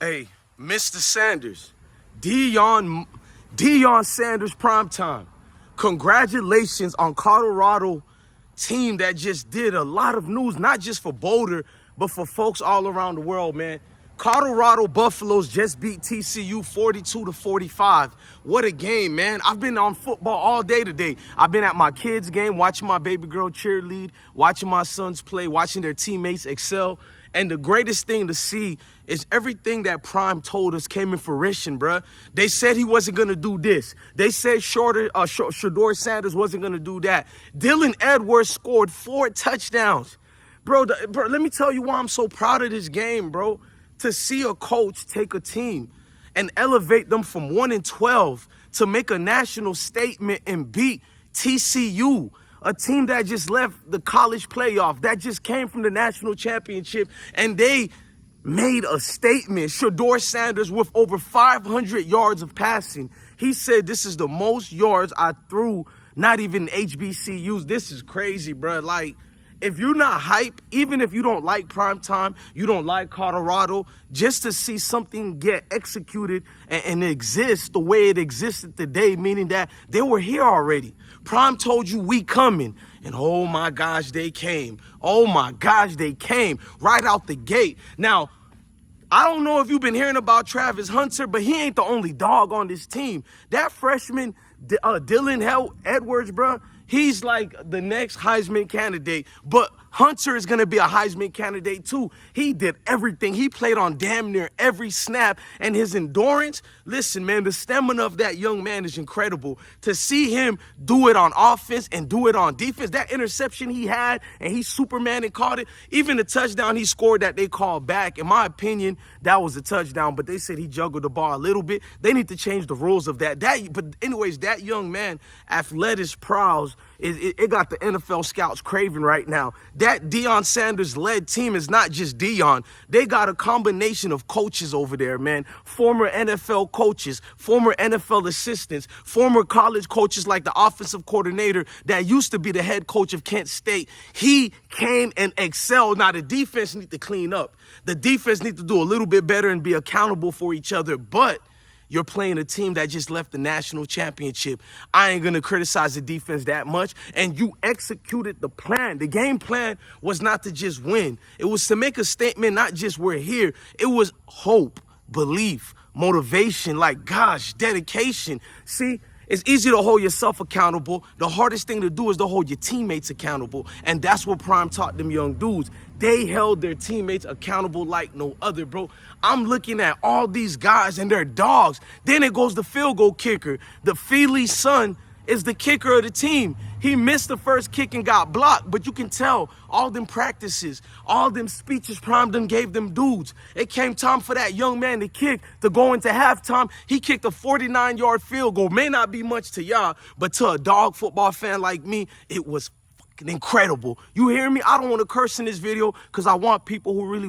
Hey, Mr. Sanders, Deion Sanders primetime. Congratulations on Colorado team that just did a lot of news, not just for Boulder, but for folks all around the world, man. Colorado Buffaloes just beat TCU 42-45. What a game, man. I've been on football all day today. I've been at my kids' game, watching my baby girl cheerlead, watching my sons play, watching their teammates excel. And the greatest thing to see is everything that Prime told us came in fruition, bruh. They said he wasn't going to do this. They said Shedeur Sanders wasn't going to do that. Dylan Edwards scored 4 touchdowns. Bro, let me tell you why I'm so proud of this game, bro. To see a coach take a team and elevate them from 1-12 to make a national statement and beat TCU, a team that just left the college playoff, that just came from the national championship, and they made a statement. Shedeur Sanders with over 500 yards of passing. He said, this is the most yards I threw, not even HBCUs. This is crazy, bro. Like, if you're not hype, even if you don't like primetime, you don't like Colorado, just to see something get executed and exist the way it existed today, meaning that they were here already. Prime told you we coming, and oh my gosh, they came. Oh my gosh, they came right out the gate. Now, I don't know if you've been hearing about Travis Hunter, but he ain't the only dog on this team. That freshman, Dylan Edwards, bro, he's like the next Heisman candidate. But Hunter is going to be a Heisman candidate too. He did everything. He played on damn near every snap. And his endurance, listen, man, the stamina of that young man is incredible. To see him do it on offense and do it on defense, that interception he had, and he Superman and caught it, even the touchdown he scored that they called back, in my opinion, that was a touchdown, but they said he juggled the ball a little bit. They need to change the rules of that. But anyways, that young man, athletic prowess, it got the NFL scouts craving right now. That Deion Sanders-led team is not just Deion. They got a combination of coaches over there, man. Former NFL coaches, former NFL assistants, former college coaches like the offensive coordinator that used to be the head coach of Kent State. He came and excelled. Now, the defense need to clean up. The defense need to do a little bit better and be accountable for each other, but you're playing a team that just left the national championship. I ain't going to criticize the defense that much. And you executed the plan. The game plan was not to just win. It was to make a statement, not just we're here. It was hope, belief, motivation, like, gosh, dedication. See, it's easy to hold yourself accountable. The hardest thing to do is to hold your teammates accountable. And that's what Prime taught them young dudes. They held their teammates accountable like no other, bro. I'm looking at all these guys and their dogs. Then it goes the field goal kicker. The Feely's son is the kicker of the team. He missed the first kick and got blocked, but you can tell all them practices, all them speeches Prime done gave them dudes. It came time for that young man to kick, to go into halftime. He kicked a 49-yard field goal. May not be much to y'all, but to a dog football fan like me, it was incredible. You hear me? I don't want to curse in this video because I want people who really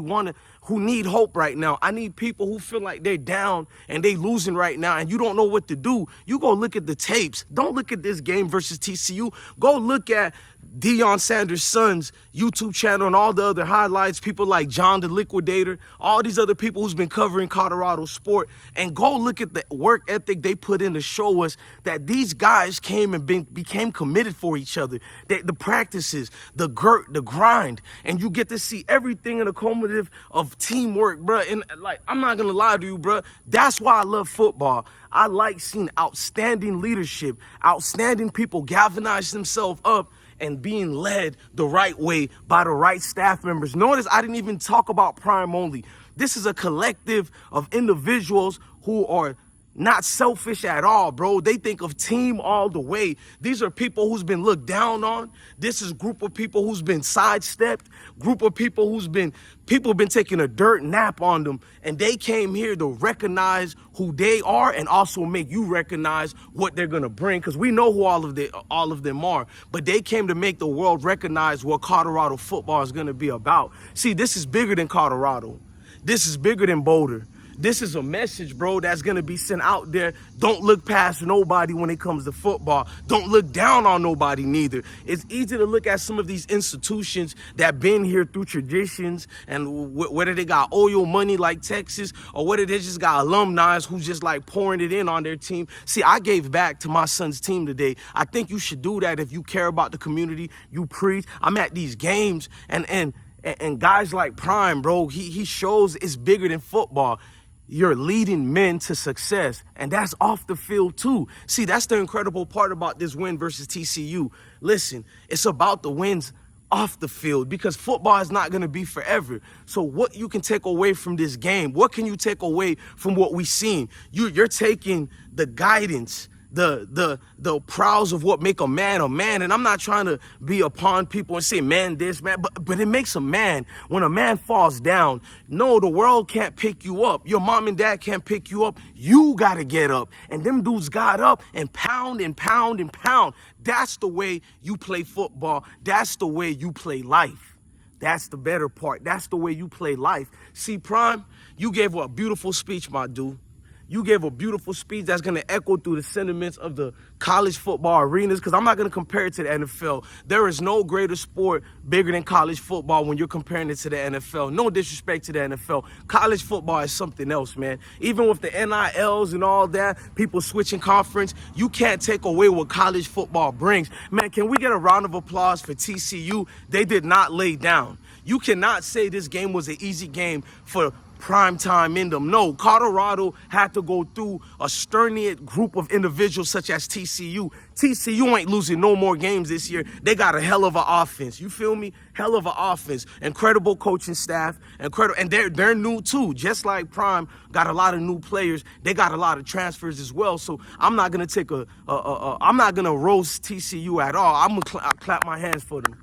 who need hope right now. I need people who feel like they're down and they losing right now and you don't know what to do. You go look at the tapes. Don't look at this game versus TCU. Go look at Deion Sanders' son's YouTube channel and all the other highlights, people like John the Liquidator, all these other people who's been covering Colorado sport, and go look at the work ethic they put in to show us that these guys came and became committed for each other. The practices, the grind, and you get to see everything in a cumulative of teamwork, bro. And like, I'm not gonna lie to you, bro. That's why I love football. I like seeing outstanding leadership, outstanding people galvanize themselves up and being led the right way by the right staff members. Notice I didn't even talk about Prime only. This is a collective of individuals who are not selfish at all, bro. They think of team all the way. These are people who's been looked down on. This is a group of people who's been sidestepped, group of people people been taking a dirt nap on them, and they came here to recognize who they are and also make you recognize what they're gonna bring, because we know who all of them are, but they came to make the world recognize what Colorado football is gonna be about. See, this is bigger than Colorado. This is bigger than Boulder. This is a message, bro, that's going to be sent out there. Don't look past nobody when it comes to football. Don't look down on nobody neither. It's easy to look at some of these institutions that been here through traditions, and whether they got oil money like Texas or whether they just got alumni who just like pouring it in on their team. See, I gave back to my son's team today. I think you should do that if you care about the community you preach. I'm at these games and guys like Prime, bro, he shows it's bigger than football. You're leading men to success, and that's off the field too. See, that's the incredible part about this win versus TCU. Listen, it's about the wins off the field, because football is not going to be forever. So what you can take away from this game, what can you take away from what we've seen? You're taking the guidance, the prowls of what make a man, and I'm not trying to be upon people and say man this, man, but it makes a man when a man falls down. No, the world can't pick you up. Your mom and dad can't pick you up. You gotta get up. And them dudes got up and pound and pound and pound. That's the way you play football. That's the way you play life. That's the better part. That's the way you play life. See, Prime, you gave a beautiful speech, my dude. You gave a beautiful speech that's going to echo through the sentiments of the college football arenas, because I'm not going to compare it to the NFL. There is no greater sport bigger than college football when you're comparing it to the NFL. No disrespect to the NFL. College football is something else, man. Even with the NILs and all that, people switching conference, you can't take away what college football brings. Man, can we get a round of applause for TCU? They did not lay down. You cannot say this game was an easy game for prime time in them. No, Colorado had to go through a sterniate group of individuals such as TCU. TCU ain't losing no more games this year. They got a hell of an offense. You feel me? Hell of an offense. Incredible coaching staff. And they're new too. Just like Prime got a lot of new players, they got a lot of transfers as well. So I'm not gonna take I'm not gonna roast TCU at all. I'm gonna clap my hands for them.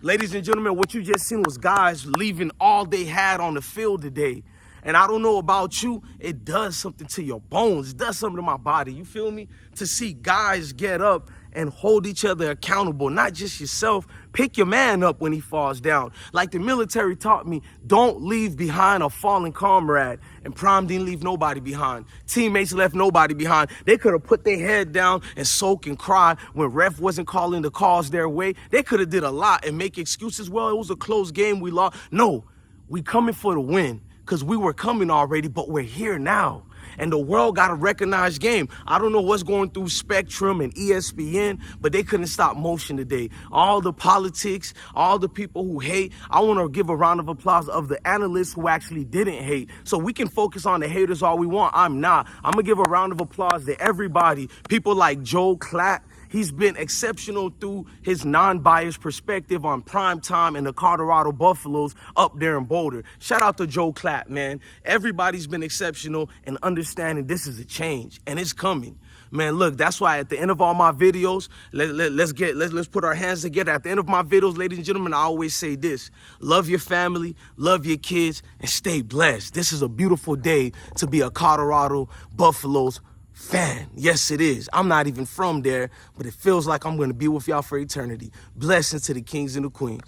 Ladies and gentlemen, what you just seen was guys leaving all they had on the field today. And I don't know about you, it does something to your bones. It does something to my body. You feel me? To see guys get up and hold each other accountable, not just yourself. Pick your man up when he falls down. Like the military taught me, don't leave behind a fallen comrade. And Prime didn't leave nobody behind. Teammates left nobody behind. They could have put their head down and soak and cry when ref wasn't calling the calls their way. They could have did a lot and make excuses. Well, it was a close game, we lost. No, we coming for the win, because we were coming already, but we're here now. And the world got a recognized game. I don't know what's going through Spectrum and ESPN, but they couldn't stop motion today. All the politics, all the people who hate, I want to give a round of applause of the analysts who actually didn't hate. So we can focus on the haters all we want. I'm not. I'm going to give a round of applause to everybody. People like Joe Klatt. He's been exceptional through his non-biased perspective on prime time and the Colorado Buffaloes up there in Boulder. Shout out to Joe Klatt, man. Everybody's been exceptional in understanding this is a change, and it's coming. Man, look, that's why at the end of all my videos, let's put our hands together. At the end of my videos, ladies and gentlemen, I always say this: love your family, love your kids, and stay blessed. This is a beautiful day to be a Colorado Buffaloes fan. Yes, it is. I'm not even from there, but it feels like I'm going to be with y'all for eternity. Blessings to the kings and the queens.